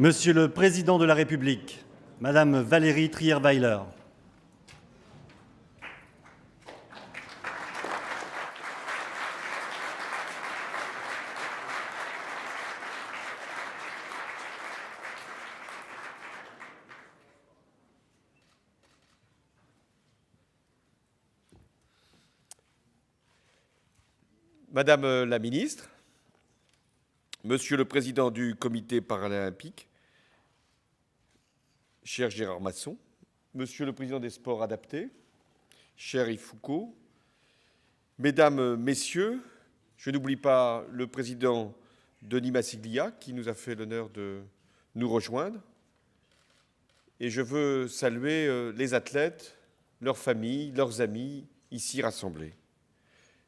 Monsieur le Président de la République, Madame Valérie Trierweiler. Madame la Ministre, Monsieur le Président du Comité paralympique, cher Gérard Masson, Monsieur le Président des Sports adaptés, cher Yves Foucault, Mesdames, Messieurs, je n'oublie pas le Président Denis Massiglia qui nous a fait l'honneur de nous rejoindre. Et je veux saluer les athlètes, leurs familles, leurs amis ici rassemblés.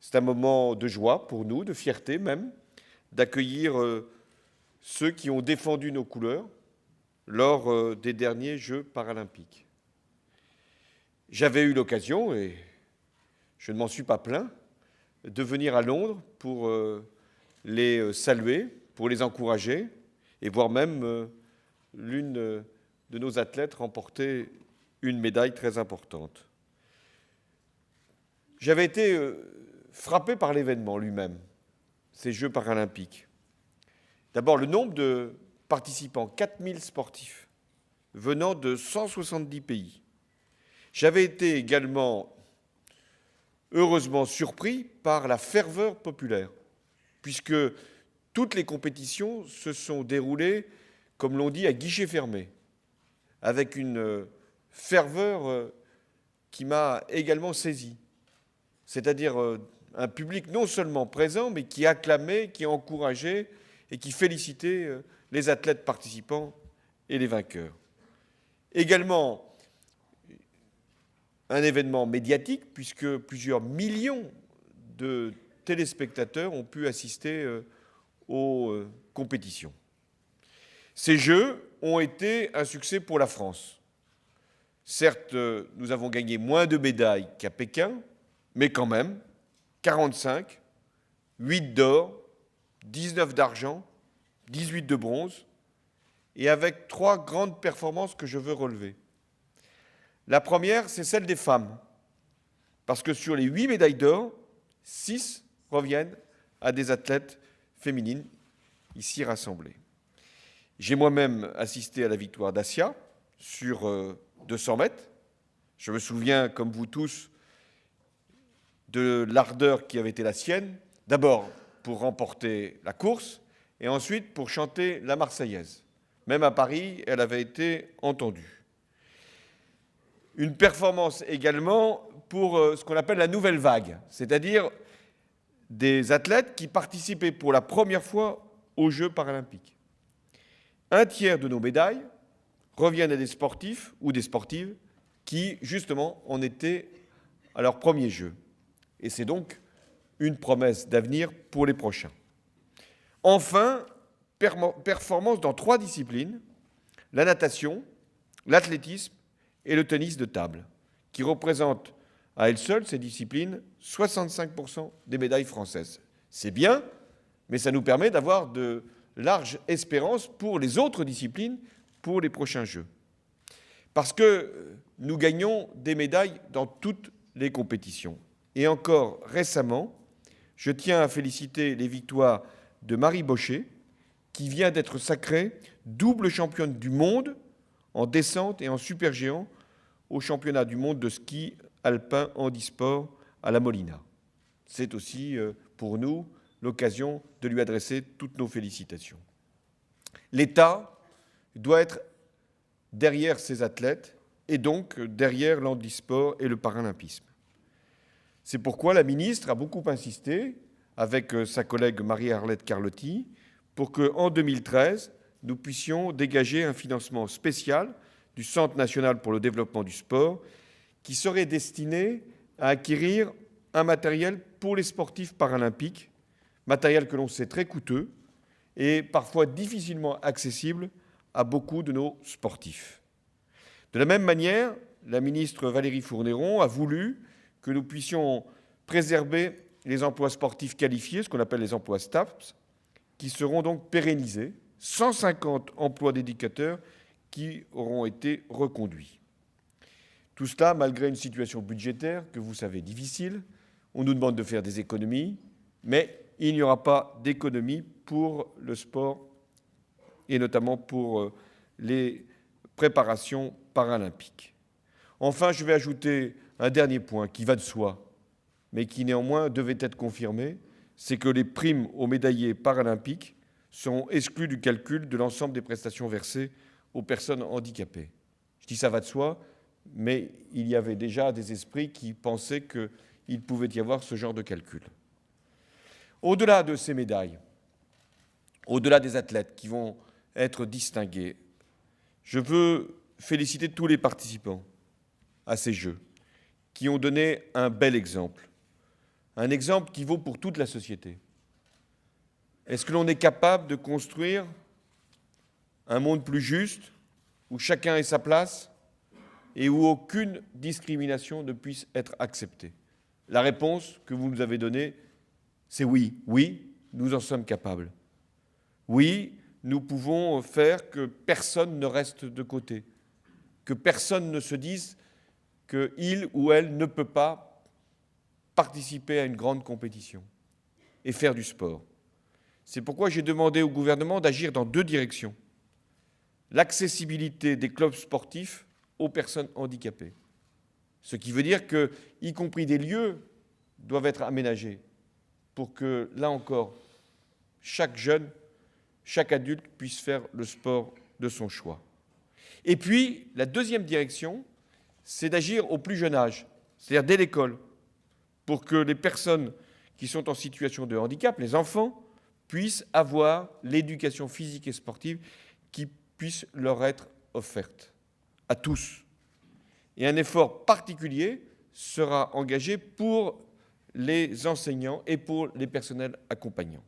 C'est un moment de joie pour nous, de fierté même, d'accueillir ceux qui ont défendu nos couleurs lors des derniers Jeux paralympiques. J'avais eu l'occasion, et je ne m'en suis pas plaint, de venir à Londres pour les saluer, pour les encourager, et voir même l'une de nos athlètes remporter une médaille très importante. J'avais été frappé par l'événement lui-même, ces Jeux paralympiques. D'abord, le nombre de participants, 4000 sportifs, venant de 170 pays. J'avais été également, heureusement, surpris par la ferveur populaire, puisque toutes les compétitions se sont déroulées, comme l'on dit, à guichet fermé, avec une ferveur qui m'a également saisi. C'est-à-dire un public non seulement présent, mais qui acclamait, qui encourageait et qui félicitait les athlètes participants et les vainqueurs. Également, un événement médiatique, puisque plusieurs millions de téléspectateurs ont pu assister aux compétitions. Ces Jeux ont été un succès pour la France. Certes, nous avons gagné moins de médailles qu'à Pékin, mais quand même, 45, 8 d'or, 19 d'argent, 18 de bronze, et avec 3 grandes performances que je veux relever. La première, c'est celle des femmes, parce que sur les 8 médailles d'or, 6 reviennent à des athlètes féminines ici rassemblées. J'ai moi-même assisté à la victoire d'Assia sur 200 mètres. Je me souviens, comme vous tous, de l'ardeur qui avait été la sienne, d'abord pour remporter la course et ensuite pour chanter la Marseillaise. Même à Paris, elle avait été entendue. Une performance également pour ce qu'on appelle la nouvelle vague, c'est-à-dire des athlètes qui participaient pour la première fois aux Jeux paralympiques. Un tiers de nos médailles reviennent à des sportifs ou des sportives qui, justement, en étaient à leur premier Jeux. Et c'est donc une promesse d'avenir pour les prochains. Enfin, performance dans 3 disciplines, la natation, l'athlétisme et le tennis de table, qui représentent à elles seules, ces disciplines, 65% des médailles françaises. C'est bien, mais ça nous permet d'avoir de larges espérances pour les autres disciplines, pour les prochains Jeux. Parce que nous gagnons des médailles dans toutes les compétitions. Et encore récemment, je tiens à féliciter les victoires de Marie Bochet, qui vient d'être sacrée double championne du monde en descente et en supergéant au championnat du monde de ski alpin handisport à La Molina. C'est aussi pour nous l'occasion de lui adresser toutes nos félicitations. L'État doit être derrière ces athlètes et donc derrière l'handisport et le paralympisme. C'est pourquoi la ministre a beaucoup insisté, avec sa collègue Marie-Arlette Carlotti, pour qu'en 2013, nous puissions dégager un financement spécial du Centre national pour le développement du sport qui serait destiné à acquérir un matériel pour les sportifs paralympiques, matériel que l'on sait très coûteux et parfois difficilement accessible à beaucoup de nos sportifs. De la même manière, la ministre Valérie Fournéron a voulu que nous puissions préserver les emplois sportifs qualifiés, ce qu'on appelle les emplois STAPS, qui seront donc pérennisés 150 emplois d'éducateurs qui auront été reconduits. Tout cela malgré une situation budgétaire que vous savez difficile. On nous demande de faire des économies, mais il n'y aura pas d'économies pour le sport et notamment pour les préparations paralympiques. Enfin, je vais ajouter un dernier point qui va de soi, mais qui néanmoins devait être confirmé, c'est que les primes aux médaillés paralympiques seront exclues du calcul de l'ensemble des prestations versées aux personnes handicapées. Je dis ça va de soi, mais il y avait déjà des esprits qui pensaient qu'il pouvait y avoir ce genre de calcul. Au-delà de ces médailles, au-delà des athlètes qui vont être distingués, je veux féliciter tous les participants à ces Jeux qui ont donné un bel exemple, un exemple qui vaut pour toute la société. Est-ce que l'on est capable de construire un monde plus juste, où chacun ait sa place et où aucune discrimination ne puisse être acceptée? La réponse que vous nous avez donnée, c'est oui. Oui, nous en sommes capables. Oui, nous pouvons faire que personne ne reste de côté, que personne ne se dise qu'il ou elle ne peut pas participer à une grande compétition et faire du sport. C'est pourquoi j'ai demandé au gouvernement d'agir dans deux directions. L'accessibilité des clubs sportifs aux personnes handicapées. Ce qui veut dire que, y compris des lieux, doivent être aménagés pour que, là encore, chaque jeune, chaque adulte puisse faire le sport de son choix. Et puis, la deuxième direction, c'est d'agir au plus jeune âge, c'est-à-dire dès l'école, pour que les personnes qui sont en situation de handicap, les enfants, puissent avoir l'éducation physique et sportive qui puisse leur être offerte à tous. Et un effort particulier sera engagé pour les enseignants et pour les personnels accompagnants.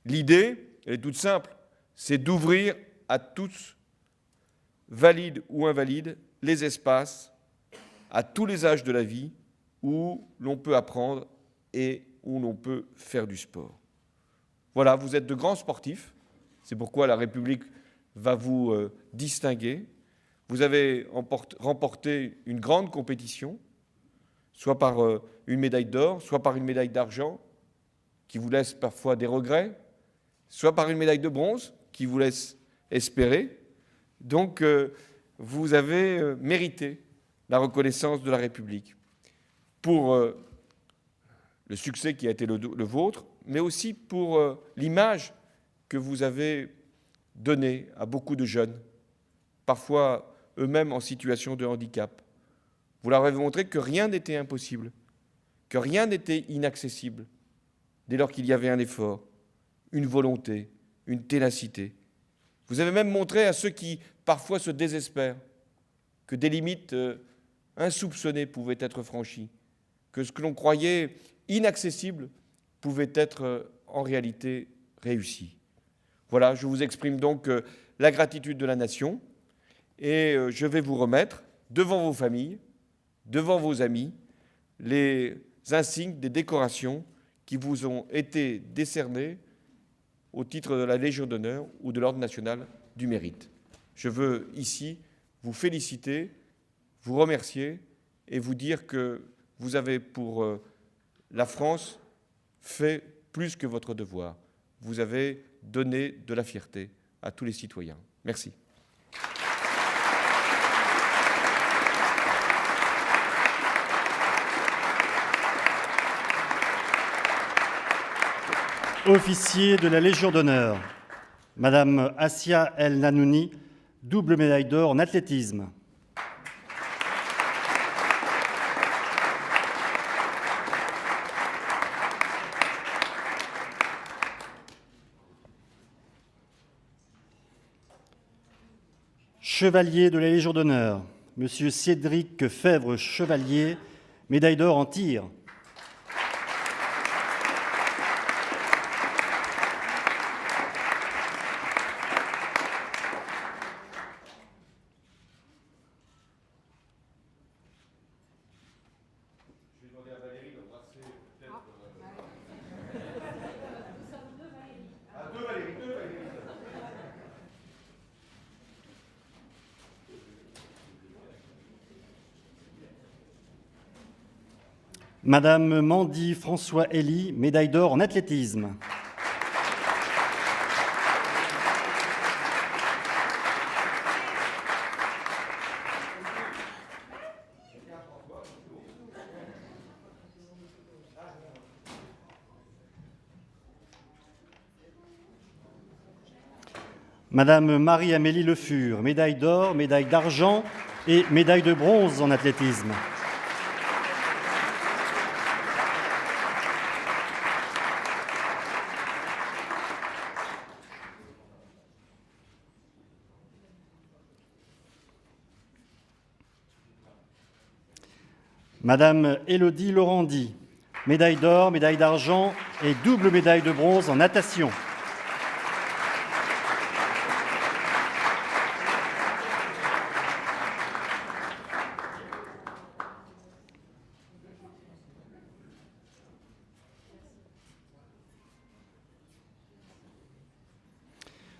L'idée, elle est toute simple, c'est d'ouvrir à tous, valides ou invalides, les espaces à tous les âges de la vie où l'on peut apprendre et où l'on peut faire du sport. Voilà, vous êtes de grands sportifs, c'est pourquoi la République va vous distinguer. Vous avez remporté une grande compétition, soit par une médaille d'or, soit par une médaille d'argent, qui vous laisse parfois des regrets, soit par une médaille de bronze, qui vous laisse espérer. Donc, vous avez mérité la reconnaissance de la République pour le succès qui a été le vôtre, mais aussi pour l'image que vous avez donnée à beaucoup de jeunes, parfois eux-mêmes en situation de handicap. Vous leur avez montré que rien n'était impossible, que rien n'était inaccessible, dès lors qu'il y avait un effort, une volonté, une ténacité. Vous avez même montré à ceux qui parfois se désespèrent que des limites insoupçonnées pouvaient être franchies, que ce que l'on croyait inaccessible pouvait être en réalité réussi. Voilà, je vous exprime donc la gratitude de la nation et je vais vous remettre devant vos familles, devant vos amis, les insignes des décorations qui vous ont été décernées au titre de la Légion d'honneur ou de l'Ordre national du mérite. Je veux ici vous féliciter, vous remercier et vous dire que vous avez pour la France fait plus que votre devoir. Vous avez donné de la fierté à tous les citoyens. Merci. Officier de la Légion d'honneur, Madame Assia El Nanouni, double médaille d'or en athlétisme. Chevalier de la Légion d'honneur, Monsieur Cédric Fèvre-Chevalier, médaille d'or en tir. Madame Mandy François Elie, médaille d'or en athlétisme. Madame Marie-Amélie Le Fur, médaille d'or, médaille d'argent et médaille de bronze en athlétisme. Madame Élodie Laurandi, médaille d'or, médaille d'argent et double médaille de bronze en natation.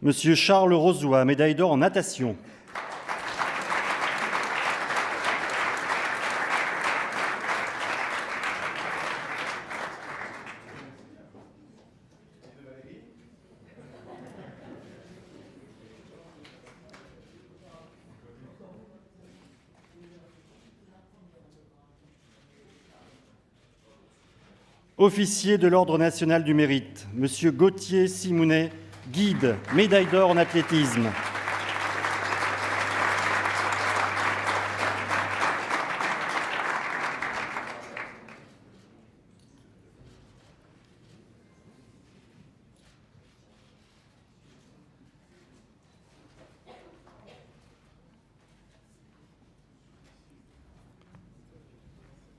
Monsieur Charles Rozoy, médaille d'or en natation. Officier de l'Ordre national du mérite, Monsieur Gauthier Simounet, guide, médaille d'or en athlétisme.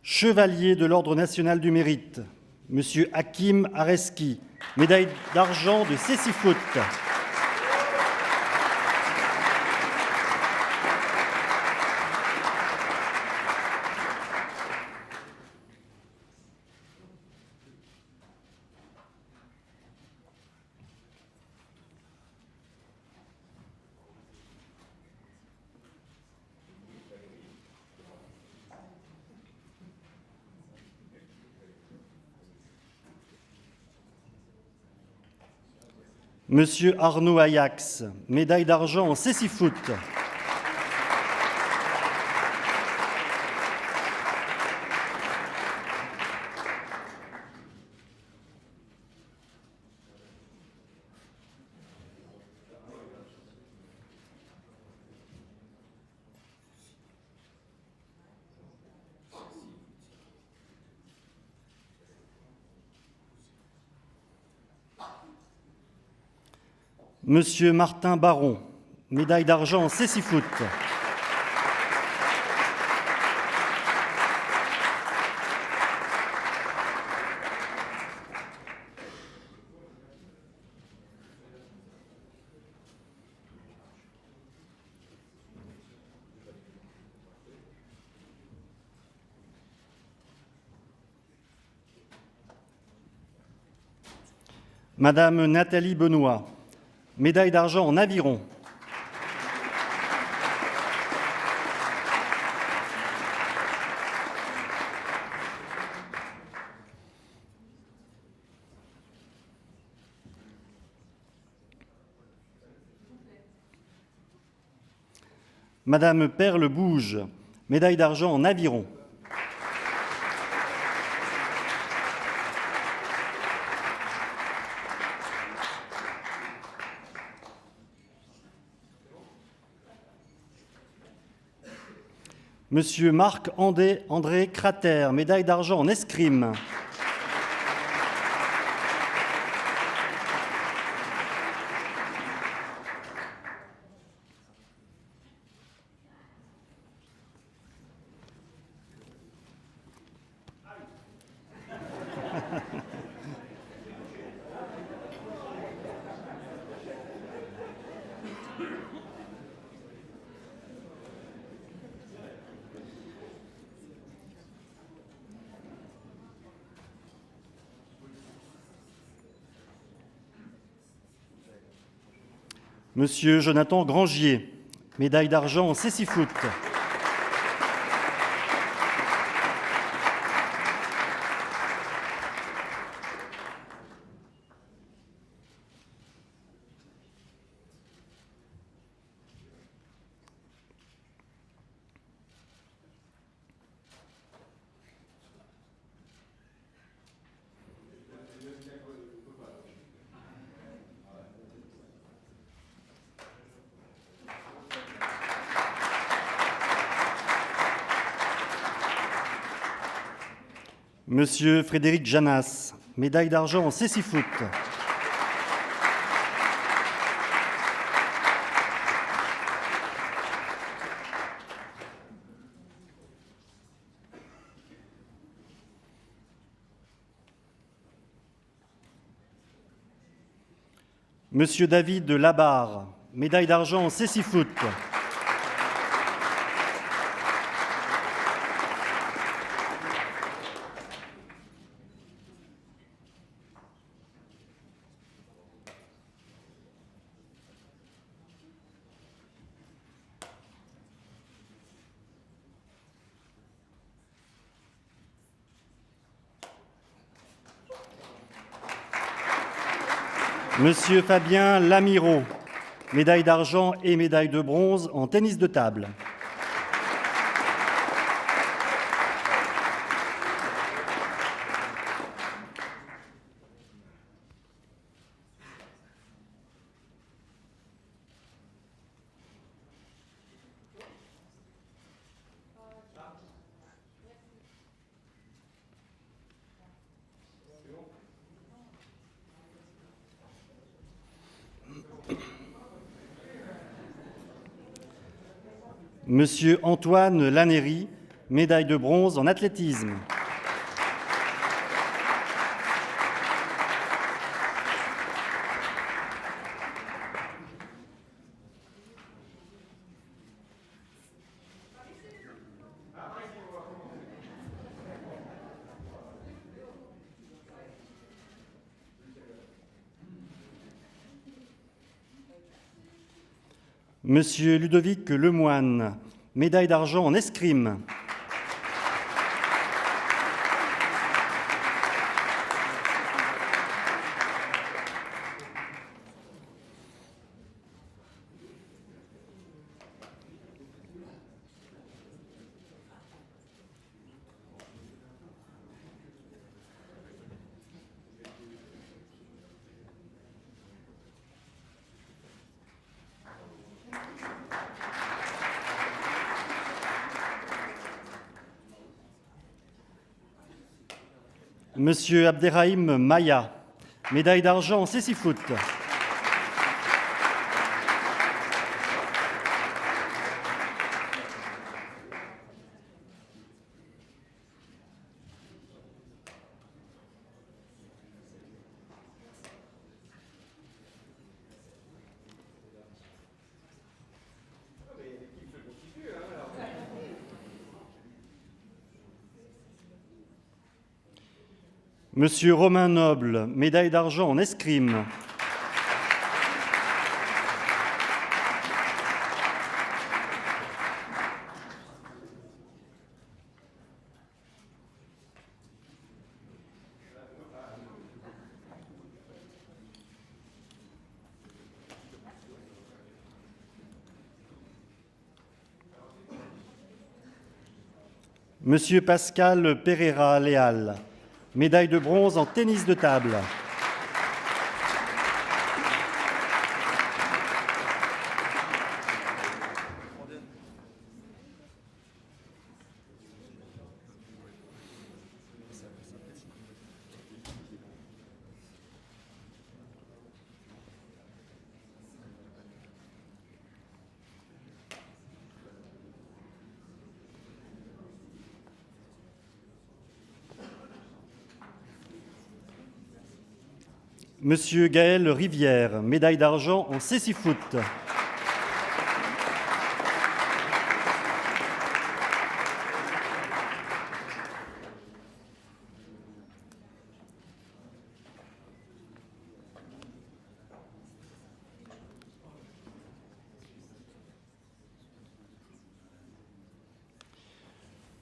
Chevalier de l'Ordre national du mérite, Monsieur Hakim Areski, médaille d'argent de cécifoot. Monsieur Arnaud Ajax, médaille d'argent en cécifoot. Monsieur Martin Baron, médaille d'argent en cécifoot. Madame Nathalie Benoît, médaille d'argent en aviron. Madame Perle Bouge, médaille d'argent en aviron. Monsieur Marc-André Crater, médaille d'argent en escrime. Monsieur Jonathan Grangier, médaille d'argent en cécifoot. Monsieur Frédéric Janas, médaille d'argent en cécifoot. Monsieur David Labarre, médaille d'argent en cécifoot. Monsieur Fabien Lamiraud, médaille d'argent et médaille de bronze en tennis de table. Monsieur Antoine Lanéry, médaille de bronze en athlétisme. Monsieur Ludovic Lemoine, médaille d'argent en escrime. Monsieur Abderrahim Maya, médaille d'argent en cécifoot. Monsieur Romain Noble, médaille d'argent en escrime. Monsieur Pascal Pereira Léal, médaille de bronze en tennis de table. Monsieur Gaël Rivière, médaille d'argent en cécifoot.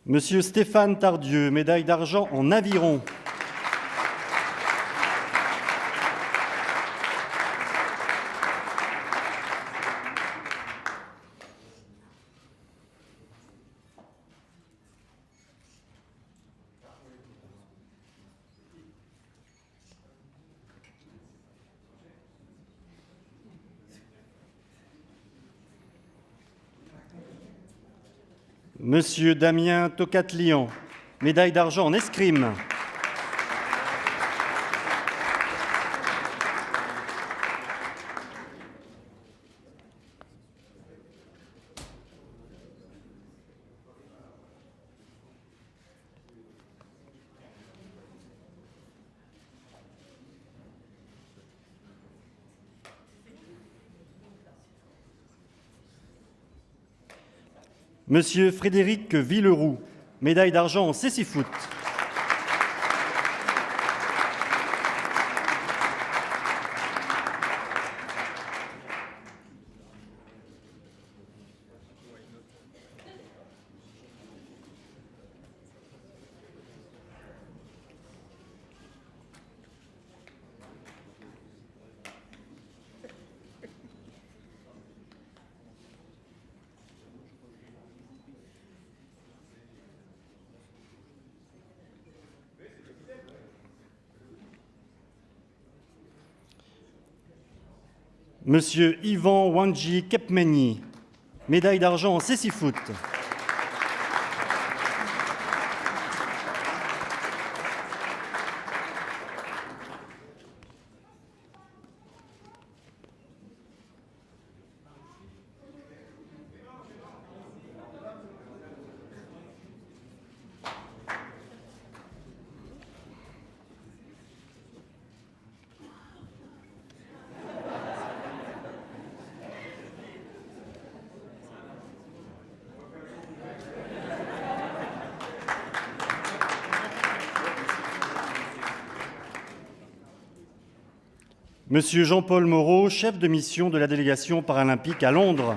Monsieur Stéphane Tardieu, médaille d'argent en aviron. Monsieur Damien Tocatlian, médaille d'argent en escrime. Monsieur Frédéric Villeroux, médaille d'argent en cécifoot. Monsieur Yvan Wanji Kepmeni, médaille d'argent en cécifoot. Monsieur Jean-Paul Moreau, chef de mission de la délégation paralympique à Londres.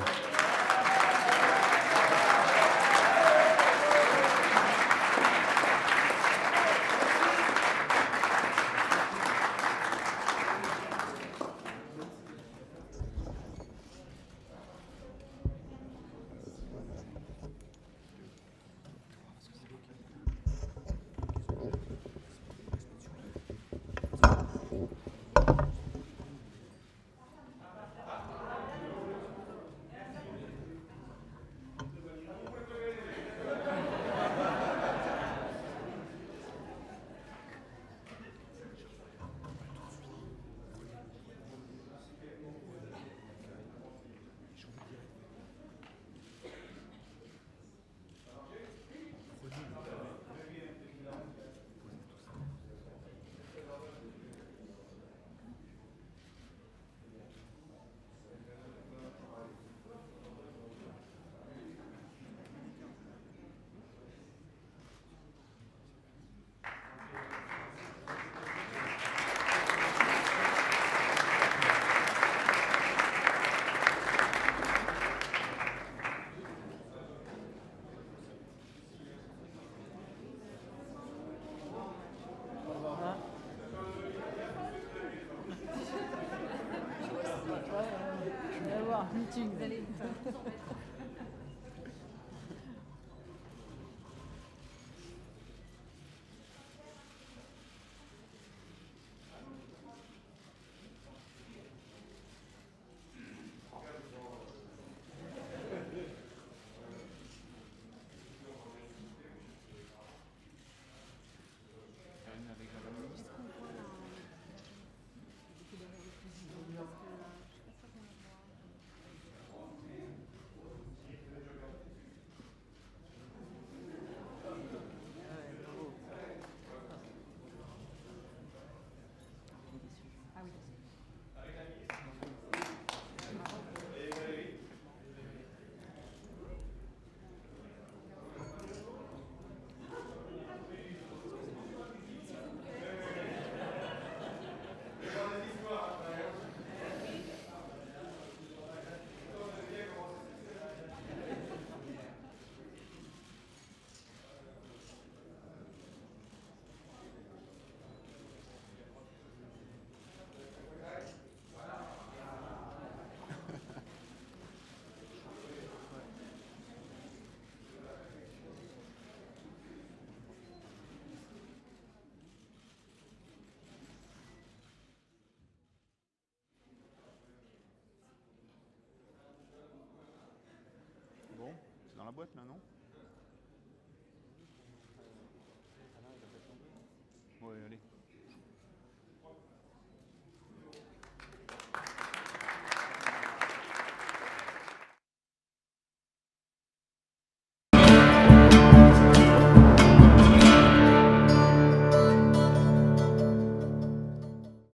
Bon, c'est dans la boîte là, non ?